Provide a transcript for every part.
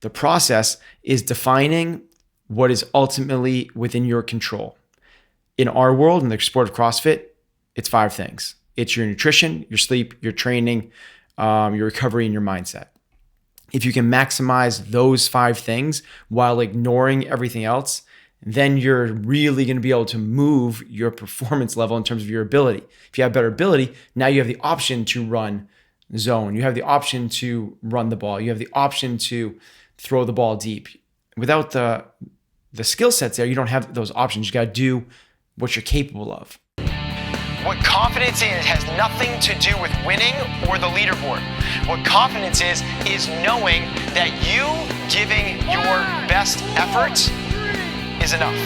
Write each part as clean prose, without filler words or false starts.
The process is defining what is ultimately within your control. In our world, in the sport of CrossFit, it's 5 things. It's your nutrition, your sleep, your training, your recovery, and your mindset. If you can maximize those 5 things while ignoring everything else, then you're really going to be able to move your performance level in terms of your ability. If you have better ability, now you have the option to run zone. You have the option to run the ball. You have the option to throw the ball deep. Without the skill sets there, you don't have those options. You got to do what you're capable of. What confidence has nothing to do with winning or the leaderboard. What confidence is knowing that you giving your best effort is enough.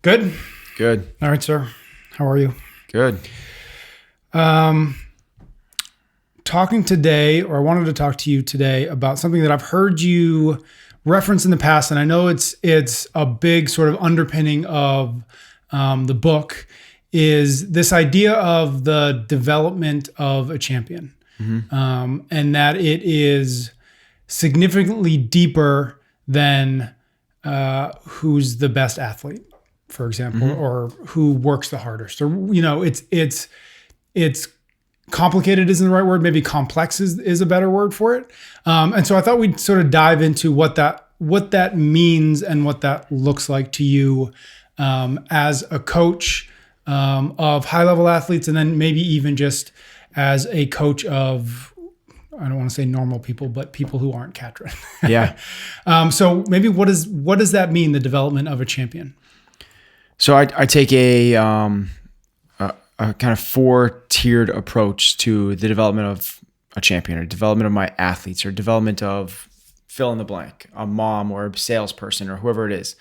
Good? Good. All right, sir. How are you? Good. Talking today, or I wanted to talk to you today about something that I've heard you reference in the past, and I know it's a big sort of underpinning of the book, is this idea of the development of a champion, and that it is significantly deeper than who's the best athlete, for example, or who works the hardest, or it's complicated isn't the right word. Maybe complex is a better word for it. And so I thought we'd sort of dive into what that means and what that looks like to you as a coach of high-level athletes, and then maybe even just as a coach of, I don't want to say normal people, but people who aren't Katrin. Yeah. So maybe what does that mean, the development of a champion? So I take a kind of 4-tiered approach to the development of a champion, or development of my athletes, or development of fill in the blank, a mom or a salesperson or whoever it is.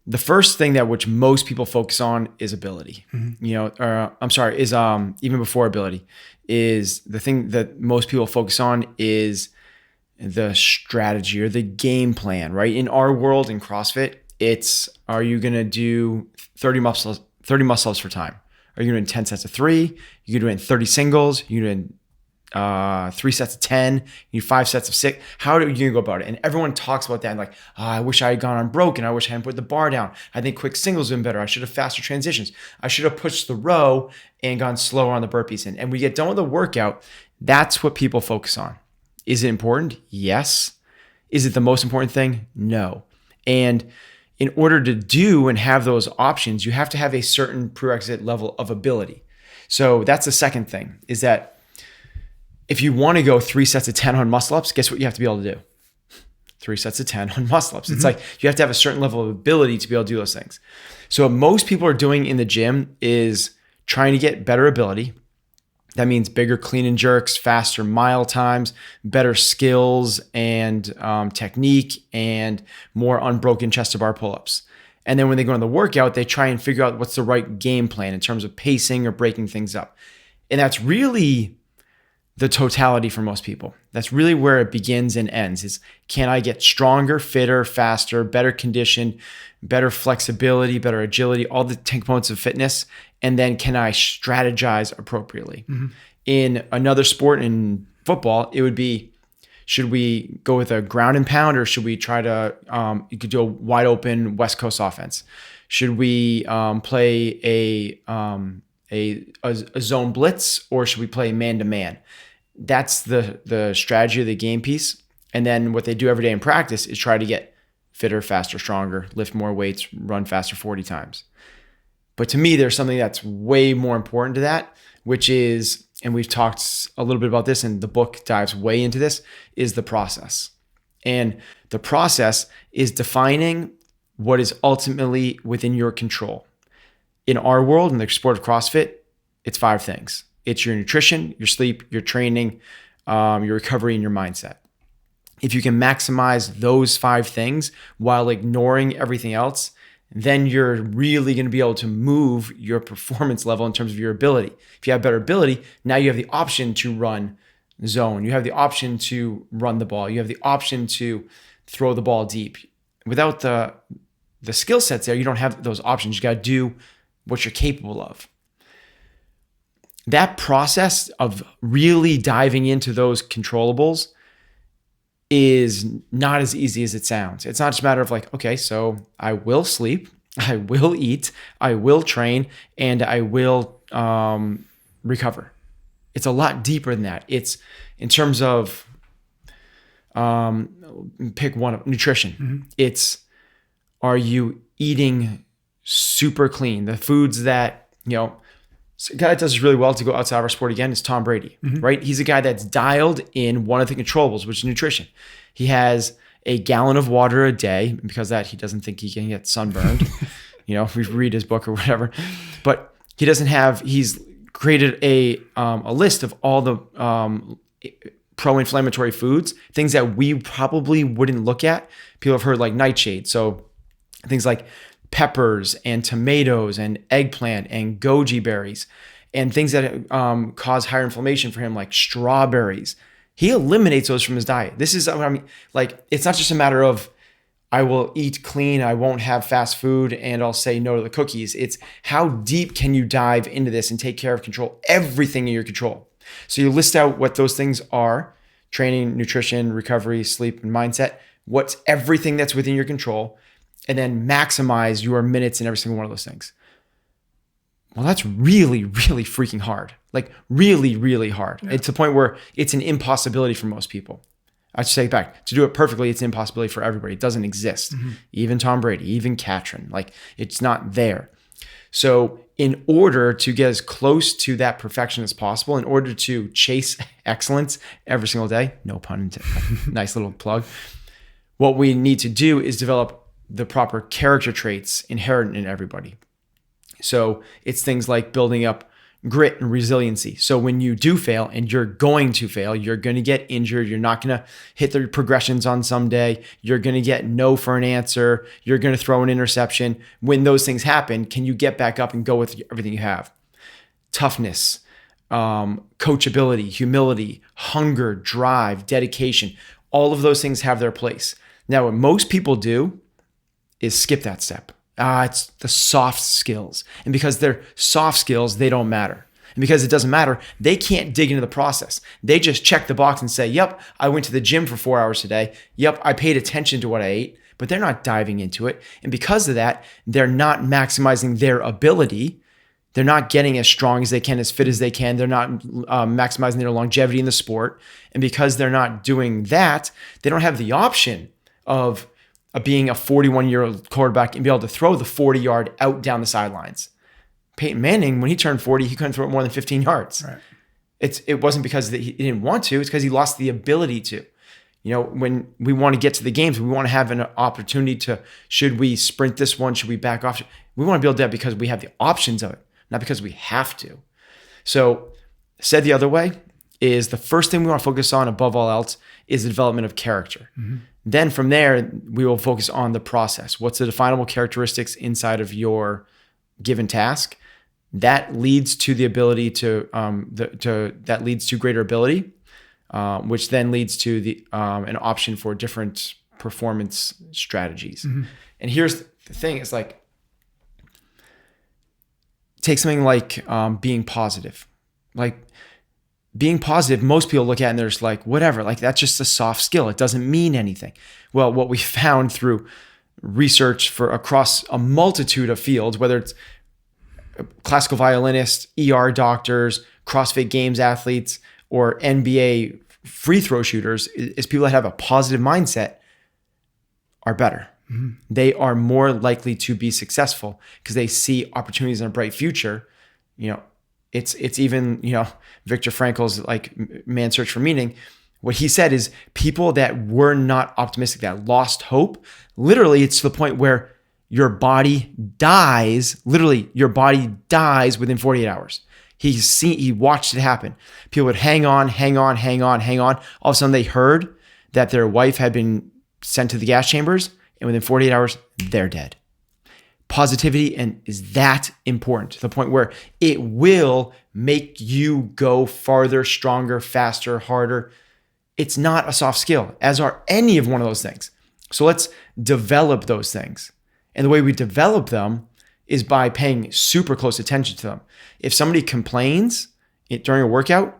The first thing that which most people focus on is ability. Is even before ability, is the thing that most people focus on is the strategy or the game plan, right? In our world, in CrossFit, it's, are you going to do 30 muscle ups for time? Are you doing 10 sets of 3? You're doing 30 singles. You're doing 3 sets of 10. You do 5 sets of 6. How are you going to go about it? And everyone talks about that and like, I wish I had gone unbroken. I wish I hadn't put the bar down. I think quick singles would have been better. I should have faster transitions. I should have pushed the row and gone slower on the burpees. And we get done with the workout. That's what people focus on. Is it important? Yes. Is it the most important thing? No. And in order to do and have those options, you have to have a certain prerequisite level of ability. So that's the second thing, is that if you want to go 3 sets of 10 on muscle ups, guess what you have to be able to do? 3 sets of 10 on muscle ups. It's like you have to have a certain level of ability to be able to do those things. So what most people are doing in the gym is trying to get better ability. That means bigger clean and jerks, faster mile times, better skills and technique, and more unbroken chest to bar pull-ups. And then when they go on the workout, they try and figure out what's the right game plan in terms of pacing or breaking things up. And that's really the totality for most people. That's really where it begins and ends, is can I get stronger, fitter, faster, better conditioned, better flexibility, better agility, all the components of fitness, and then can I strategize appropriately? In another sport, in football, it would be, should we go with a ground and pound, or should we try to, you could do a wide open West Coast offense? Should we play a zone blitz, or should we play man to man? That's the strategy of the game piece. And then what they do every day in practice is try to get fitter, faster, stronger, lift more weights, run faster 40 times. But to me, there's something that's way more important to that, which is, and we've talked a little bit about this, and the book dives way into this, is the process. And the process is defining what is ultimately within your control. In our world, in the sport of CrossFit, it's 5 things. It's your nutrition, your sleep, your training, your recovery, and your mindset. If you can maximize those 5 things while ignoring everything else, then you're really going to be able to move your performance level in terms of your ability. If you have better ability, now you have the option to run zone. You have the option to run the ball. You have the option to throw the ball deep. Without the skill sets there, you don't have those options. You got to do what you're capable of. that process of really diving into those controllables is not as easy as it sounds. It's not just a matter of like, okay, so I will sleep, I will eat, I will train, and I will recover. It's a lot deeper than that. It's in terms of pick one of nutrition. Mm-hmm. It's, are you eating super clean? The foods that, a guy that does this really well to go outside of our sport again is Tom Brady, right? He's a guy that's dialed in one of the controllables, which is nutrition. He has a gallon of water a day, and because of that, he doesn't think he can get sunburned, if we read his book or whatever. But he's created a list of all the pro-inflammatory foods, things that we probably wouldn't look at. People have heard like nightshade. So things like peppers and tomatoes and eggplant and goji berries and things that cause higher inflammation for him, like strawberries. He eliminates those from his diet. This is, it's not just a matter of I will eat clean, I won't have fast food, and I'll say no to the cookies. It's how deep can you dive into this and take care of control everything in your control. So you list out what those things are: training, nutrition, recovery, sleep, and mindset. What's everything that's within your control, and then maximize your minutes in every single one of those things. Well, that's really, really freaking hard. Like really, really hard. Yeah. It's a point where it's an impossibility for most people. I should take it back. To do it perfectly, it's an impossibility for everybody. It doesn't exist. Mm-hmm. Even Tom Brady, even Katrin, it's not there. So in order to get as close to that perfection as possible, in order to chase excellence every single day, no pun intended, nice little plug, what we need to do is develop the proper character traits inherent in everybody. So it's things like building up grit and resiliency. So when you do fail, and you're going to fail, you're going to get injured, you're not going to hit the progressions on some day, you're going to get no for an answer, you're going to throw an interception. When those things happen, can you get back up and go with everything you have? Toughness, coachability, humility, hunger, drive, dedication, all of those things have their place. Now, what most people do is skip that step. It's the soft skills. And because they're soft skills, they don't matter. And because it doesn't matter, they can't dig into the process. They just check the box and say, yep, I went to the gym for 4 hours today. Yep, I paid attention to what I ate, but they're not diving into it. And because of that, they're not maximizing their ability. They're not getting as strong as they can, as fit as they can. They're not maximizing their longevity in the sport. And because they're not doing that, they don't have the option of being a 41-year-old quarterback and be able to throw the 40-yard out down the sidelines. Peyton Manning, when he turned 40, he couldn't throw it more than 15 yards. Right. It wasn't because he didn't want to. It's because he lost the ability to. When we want to get to the games, we want to have an opportunity to, should we sprint this one? Should we back off? We want to be able to do that because we have the options of it, not because we have to. So said the other way is the first thing we want to focus on above all else is the development of character. Mm-hmm. Then from there, we will focus on the process. What's the definable characteristics inside of your given task? That leads to the ability that leads to greater ability, which then leads to an option for different performance strategies. Mm-hmm. And here's the thing: it's like, take something like being positive. Like, being positive, most people look at it and they're just like, whatever, that's just a soft skill. It doesn't mean anything. Well, what we found through research for across a multitude of fields, whether it's classical violinists, ER doctors, CrossFit Games athletes, or NBA free throw shooters, is people that have a positive mindset are better. Mm-hmm. They are more likely to be successful because they see opportunities in a bright future. It's even, Viktor Frankl's Man's Search for Meaning. What he said is people that were not optimistic, that lost hope, literally it's to the point where your body dies. Literally, your body dies within 48 hours. He watched it happen. People would hang on. All of a sudden they heard that their wife had been sent to the gas chambers, and within 48 hours, they're dead. Positivity is that important to the point where it will make you go farther, stronger, faster, harder. It's not a soft skill, as are any of one of those things. So let's develop those things. And the way we develop them is by paying super close attention to them. If somebody complains during a workout,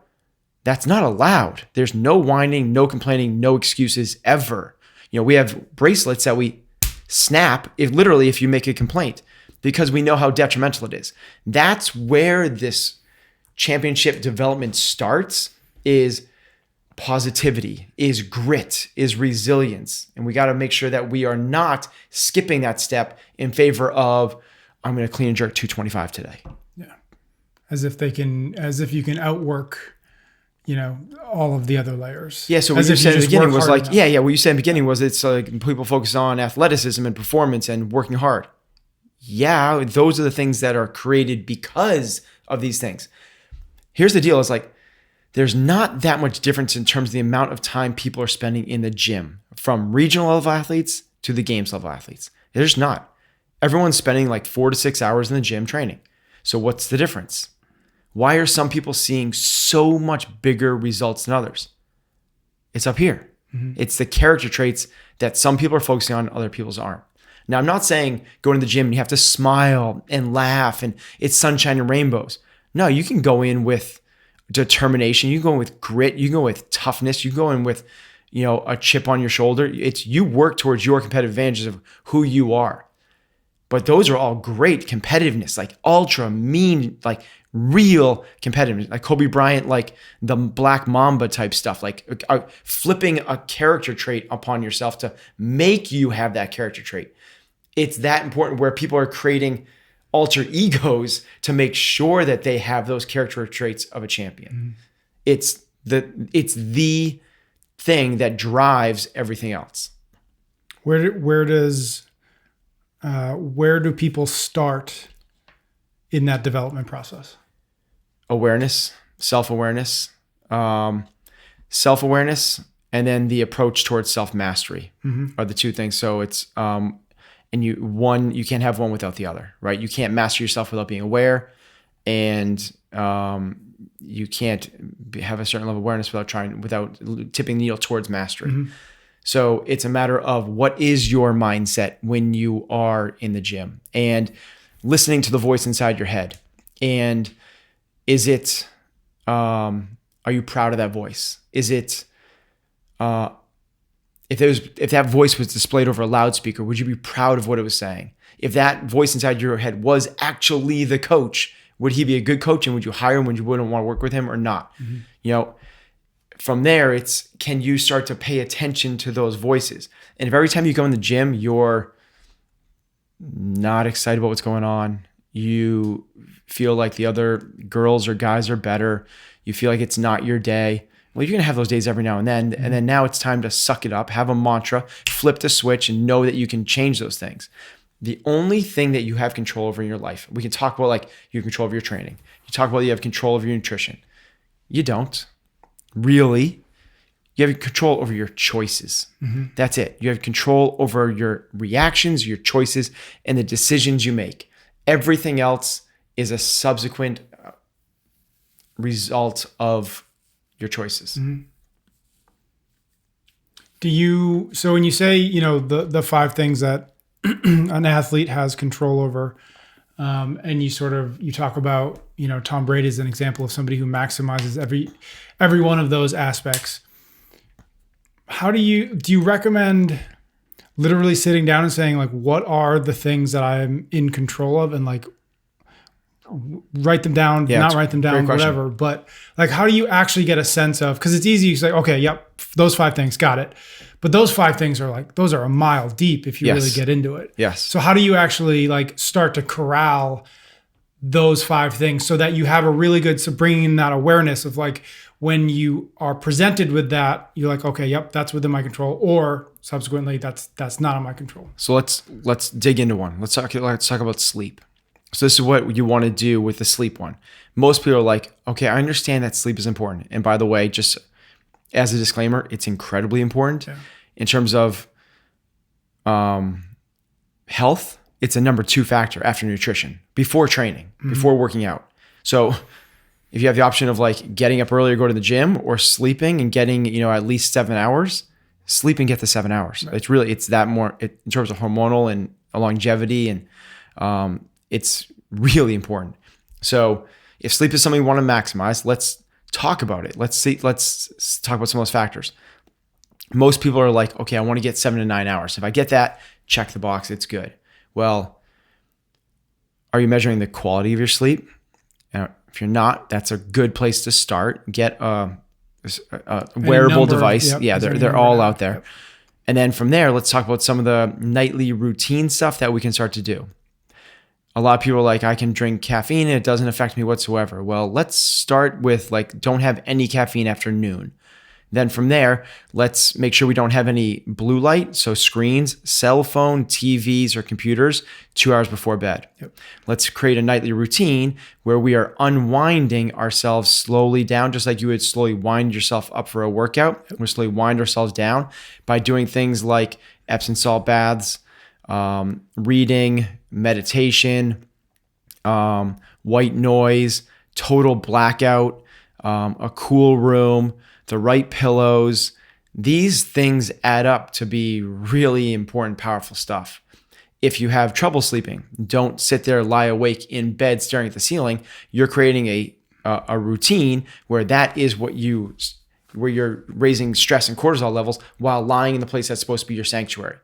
that's not allowed. There's no whining, no complaining, no excuses ever. We have bracelets that we snap if you make a complaint, because we know how detrimental it is. That's where this championship development starts, is positivity, is grit, is resilience. And we got to make sure that we are not skipping that step in favor of, I'm going to clean and jerk 225 today. Yeah. As if you can outwork, all of the other layers. Yeah. So what you said in the beginning was like, what you said in the beginning was it's like people focus on athleticism and performance and working hard. Yeah. Those are the things that are created because of these things. Here's the deal, is like, there's not that much difference in terms of the amount of time people are spending in the gym, from regional level athletes to the games level athletes. There's not. Everyone's spending like 4 to 6 hours in the gym training. So what's the difference? Why are some people seeing so much bigger results than others? It's up here. Mm-hmm. It's the character traits that some people are focusing on, other people's aren't. Now, I'm not saying go to the gym and you have to smile and laugh and it's sunshine and rainbows. No, you can go in with determination. You can go in with grit. You can go with toughness. You can go in with, a chip on your shoulder. You work towards your competitive advantages of who you are. But those are all great competitiveness, like ultra mean, like real competitiveness, like Kobe Bryant, like the Black Mamba type stuff, like flipping a character trait upon yourself to make you have that character trait. It's that important, where people are creating alter egos to make sure that they have those character traits of a champion. Mm-hmm. It's the thing that drives everything else. Where do people start in that development process? Awareness, self-awareness, and then the approach towards self-mastery are the two things. So it's, you can't have one without the other, right? You can't master yourself without being aware, and you can't have a certain level of awareness without tipping the needle towards mastery. Mm-hmm. So it's a matter of, what is your mindset when you are in the gym, and listening to the voice inside your head. And is it, are you proud of that voice? Is it, if that voice was displayed over a loudspeaker, would you be proud of what it was saying? If that voice inside your head was actually the coach, would he be a good coach, and would you hire him when you wouldn't want to work with him or not? Mm-hmm. From there, it's, can you start to pay attention to those voices? And if every time you go in the gym, you're not excited about what's going on, you feel like the other girls or guys are better, you feel like it's not your day, well, you're going to have those days every now and then. And then now it's time to suck it up, have a mantra, flip the switch, and know that you can change those things. The only thing that you have control over in your life, we can talk about like you have control over your training. You talk about you have control over your nutrition. You don't. Really, you have control over your choices. Mm-hmm. That's it. You have control over your reactions, your choices, and the decisions you make. Everything else is a subsequent result of your choices. Mm-hmm. So when you say, the 5 things that an athlete has control over, and you talk about, Tom Brady is an example of somebody who maximizes every one of those aspects. How do you recommend literally sitting down and saying, like, what are the things that I'm in control of, and like write them down, not write them down, whatever. But like, how do you actually get a sense of, because it's easy to say, okay, yep, those 5 things, got it. But those 5 things those are a mile deep if you really get into it. Yes. So how do you actually like start to corral those 5 things so that you have a really good, so bringing that awareness of like, when you are presented with that, you're like, okay, yep, that's within my control, or subsequently that's not in my control. So let's dig into one. Let's talk about sleep. So this is what you want to do with the sleep one. Most people are like, okay, I understand that sleep is important. And by the way, just as a disclaimer, it's incredibly important in terms of health. It's a number 2 factor after nutrition, before training, before working out. So if you have the option of like getting up early to go to the gym, or sleeping and getting, at least 7 hours, sleep and get the 7 hours. Right. It's that more in terms of hormonal and longevity, and it's really important. So if sleep is something we want to maximize, let's talk about it. Let's talk about some of those factors. Most people are like, okay, I want to get 7 to 9 hours. If I get that, check the box, it's good. Well, are you measuring the quality of your sleep? If you're not, that's a good place to start. Get a wearable device. Yep. Yeah, they're all out there. Yep. And then from there, let's talk about some of the nightly routine stuff that we can start to do. A lot of people are like, I can drink caffeine and it doesn't affect me whatsoever. Well, let's start with like, don't have any caffeine after noon. Then from there, let's make sure we don't have any blue light. So screens, cell phone, TVs, or computers 2 hours before bed. Yep. Let's create a nightly routine where we are unwinding ourselves slowly down, just like you would slowly wind yourself up for a workout. Yep. We'll slowly wind ourselves down by doing things like Epsom salt baths, reading, meditation, white noise, total blackout, a cool room, the right pillows. These things add up to be really important, powerful stuff. If you have trouble sleeping, don't sit there, lie awake in bed staring at the ceiling. You're creating a routine where that is where you're raising stress and cortisol levels while lying in the place that's supposed to be your sanctuary.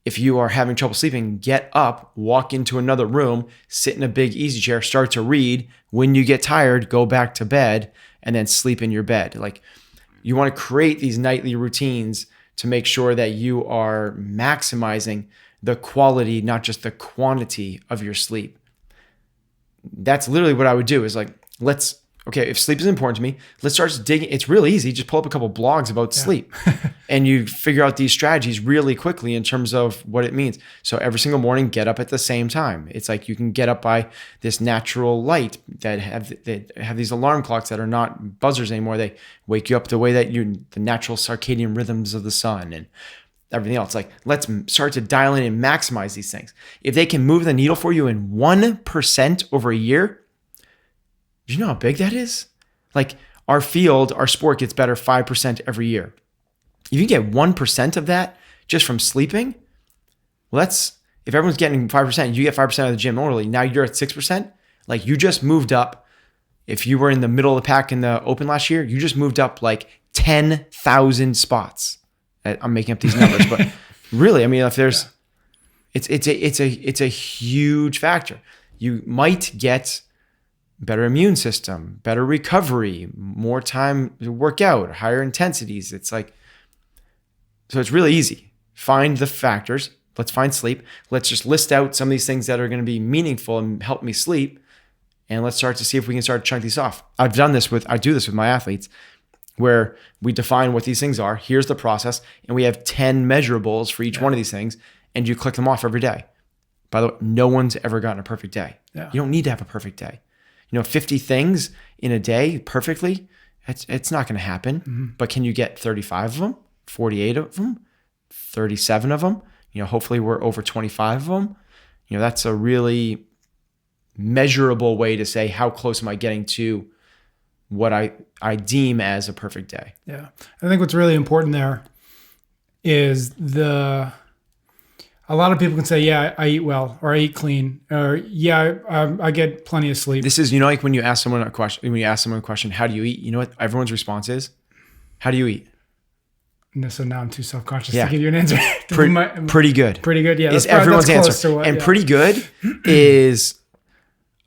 If you are having trouble sleeping, get up, walk into another room, sit in a big easy chair, start to read. When you get tired, go back to bed and then sleep in your bed. Like, you want to create these nightly routines to make sure that you are maximizing the quality, not just the quantity of your sleep. That's literally what I would do is like, if sleep is important to me, let's start digging. It's really easy. Just pull up a couple blogs about sleep and you figure out these strategies really quickly in terms of what it means. So every single morning, get up at the same time. It's like you can get up by this natural light that have these alarm clocks that are not buzzers anymore. They wake you up the way that the natural circadian rhythms of the sun and everything else. Like, let's start to dial in and maximize these things. If they can move the needle for you in 1% over a year, do you know how big that is? Like, our sport gets better 5% every year. If you get 1% of that just from sleeping, well, if everyone's getting 5%, you get 5% of the gym normally. Now you're at 6%. Like, you just moved up. If you were in the middle of the pack in the Open last year, you just moved up like 10,000 spots. I'm making up these numbers, but really, I mean, if there's, it's a huge factor. You might get better immune system, better recovery, more time to work out, higher intensities. It's like, so it's really easy. Find the factors. Let's find sleep. Let's just list out some of these things that are going to be meaningful and help me sleep. And let's start to see if we can start to chunk these off. I do this with my athletes where we define what these things are. Here's the process. And we have 10 measurables for each one of these things. And you click them off every day. By the way, no one's ever gotten a perfect day. Yeah. You don't need to have a perfect day. 50 things in a day perfectly, it's not going to happen. Mm-hmm. But can you get 35 of them, 48 of them, 37 of them? Hopefully we're over 25 of them. That's a really measurable way to say, how close am I getting to what I deem as a perfect day? Yeah. I think what's really important there is a lot of people can say, yeah, I eat well, or I eat clean, or yeah, I get plenty of sleep. This is, like when you ask someone a question, how do you eat? You know what everyone's response is? How do you eat? No, so now I'm too self-conscious to give you an answer. Pretty good. Pretty good, yeah. Is everyone's answer. And pretty good is,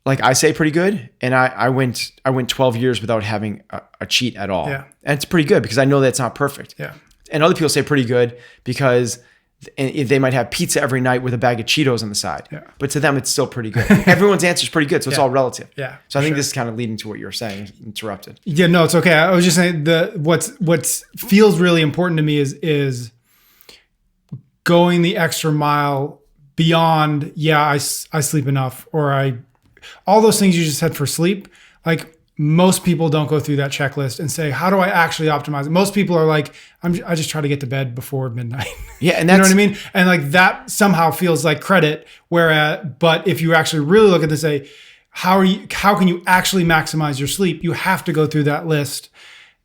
like, I say pretty good, and I went 12 years without having a cheat at all. Yeah. And it's pretty good because I know that's not perfect. Yeah. And other people say pretty good because they might have pizza every night with a bag of Cheetos on the side. Yeah. But to them, it's still pretty good. Everyone's answer is pretty good, so it's all relative. Yeah. So I think this is kind of leading to what you were saying. Interrupted. Yeah, no, it's okay. I was just saying what feels really important to me is going the extra mile beyond, I sleep enough, or all those things you just said for sleep. Like, most people don't go through that checklist and say, how do I actually optimize it? Most people are like, I just try to get to bed before midnight. Yeah. And that's, you know what I mean? And like, that somehow feels like credit. But if you actually really look at this, say, how can you actually maximize your sleep? You have to go through that list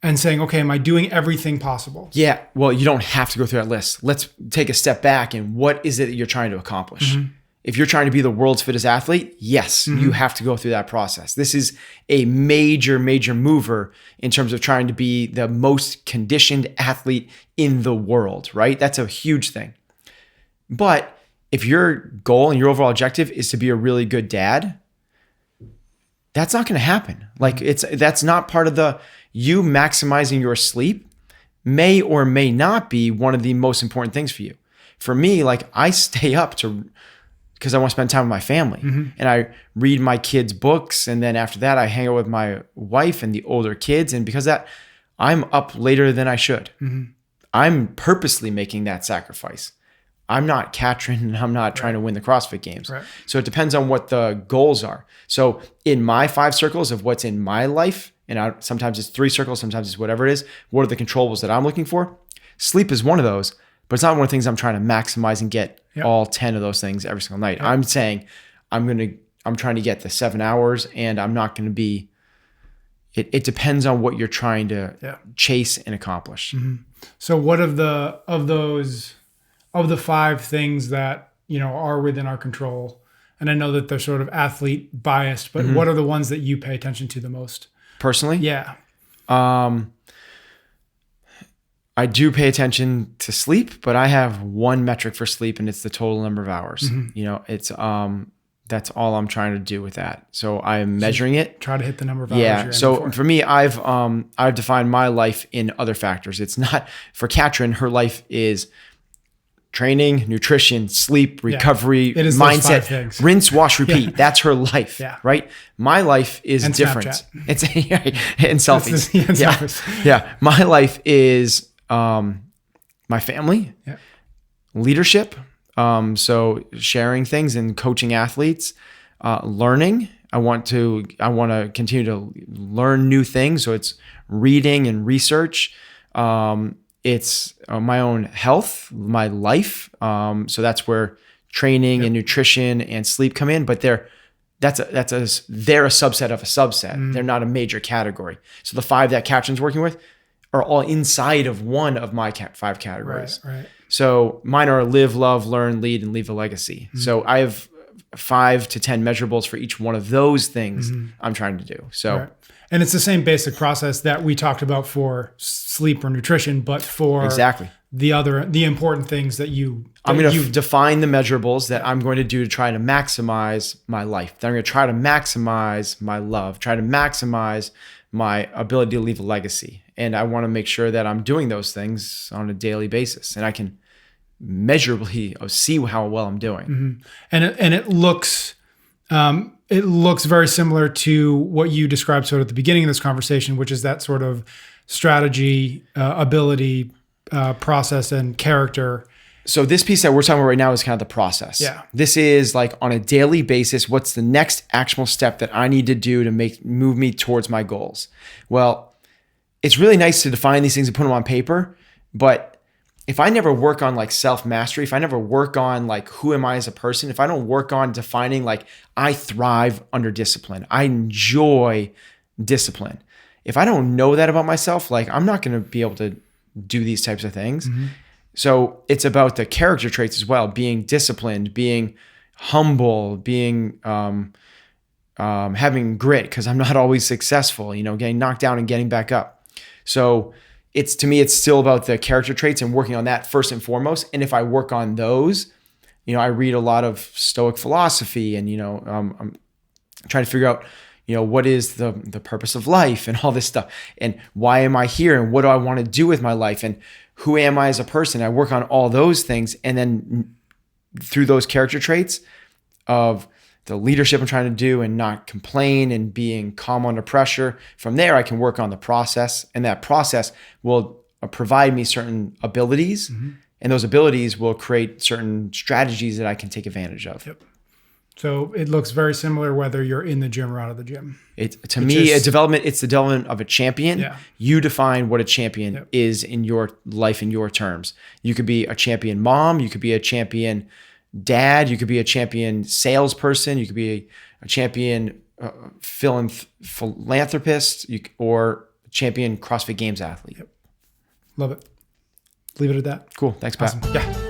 and saying, okay, am I doing everything possible? Yeah. Well, you don't have to go through that list. Let's take a step back and what is it that you're trying to accomplish? Mm-hmm. if you're trying to be the world's fittest athlete, yes, you have to go through that process. This is a major, major mover in terms of trying to be the most conditioned athlete in the world, right? That's a huge thing. But if your goal and your overall objective is to be a really good dad, that's not going to happen. Like that's not part of you maximizing your sleep may or may not be one of the most important things for you. For me, like I stay up because I want to spend time with my family and I read my kids' books. And then after that, I hang out with my wife and the older kids. And because of that, I'm up later than I should. I'm purposely making that sacrifice. I'm not Katrin and I'm not trying to win the CrossFit games. Right. So it depends on what the goals are. So in my 5 circles of what's in my life, and sometimes it's 3 circles, sometimes it's whatever it is, what are the controllables that I'm looking for? Sleep is one of those, but it's not one of the things I'm trying to maximize and get all 10 of those things every single night. I'm saying I'm trying to get the 7 hours, and I'm not going to be, it depends on what you're trying to chase and accomplish. So what of the 5 things that, are within our control, and I know that they're sort of athlete biased, but what are the ones that you pay attention to the most? Personally? Yeah. I do pay attention to sleep, but I have one metric for sleep, and it's the total number of hours. It's that's all I'm trying to do with that. So I'm measuring it. Try to hit the number of hours. Yeah. So for me, I've defined my life in other factors. It's not for Katrin. Her life is training, nutrition, sleep, recovery, mindset, rinse, wash, repeat. That's her life, right? My life is and different. Snapchat. It's and selfies. Yeah. My life is my family, leadership. So sharing things and coaching athletes, learning. I want to continue to learn new things. So it's reading and research. It's my own health, my life. So that's where training and nutrition and sleep come in, but they're a subset of a subset. They're not a major category. So the 5 that Katrin's working with are all inside of one of my 5 categories. Right. So mine are live, love, learn, lead, and leave a legacy. So I have 5 to 10 measurables for each one of those things I'm trying to do. So. And it's the same basic process that we talked about for sleep or nutrition, but for the important things that I'm going to define the measurables that I'm going to do to try to maximize my life. Then I'm going to try to maximize my love, try to maximize my ability to leave a legacy. And I want to make sure that I'm doing those things on a daily basis, and I can measurably see how well I'm doing. And it looks very similar to what you described sort of at the beginning of this conversation, which is that sort of strategy, ability, process, and character. So this piece that we're talking about right now is kind of the process. Yeah. This is like on a daily basis, what's the next actionable step that I need to do to move me towards my goals? Well, it's really nice to define these things and put them on paper, but if I never work on like self-mastery, if I never work on like who am I as a person, if I don't work on defining like I thrive under discipline, I enjoy discipline. If I don't know that about myself, like I'm not going to be able to do these types of things. So it's about the character traits as well, being disciplined, being humble, being having grit, because I'm not always successful, getting knocked down and getting back up. So to me, it's still about the character traits and working on that first and foremost. And if I work on those, I read a lot of Stoic philosophy, and I'm trying to figure out, what is the purpose of life and all this stuff, and why am I here, and what do I want to do with my life, and who am I as a person? I work on all those things, and then through those character traits of the leadership I'm trying to do and not complain and being calm under pressure. From there, I can work on the process, and that process will provide me certain abilities, and those abilities will create certain strategies that I can take advantage of. Yep. So it looks very similar whether you're in the gym or out of the gym. It's the development of a champion. Yeah. You define what a champion is in your life in your terms. You could be a champion mom, you could be a champion dad, you could be a champion salesperson, you could be a champion philanthropist, or a champion CrossFit Games athlete. Yep. Love it. Leave it at that. Cool. Thanks, Pat. Awesome. Yeah.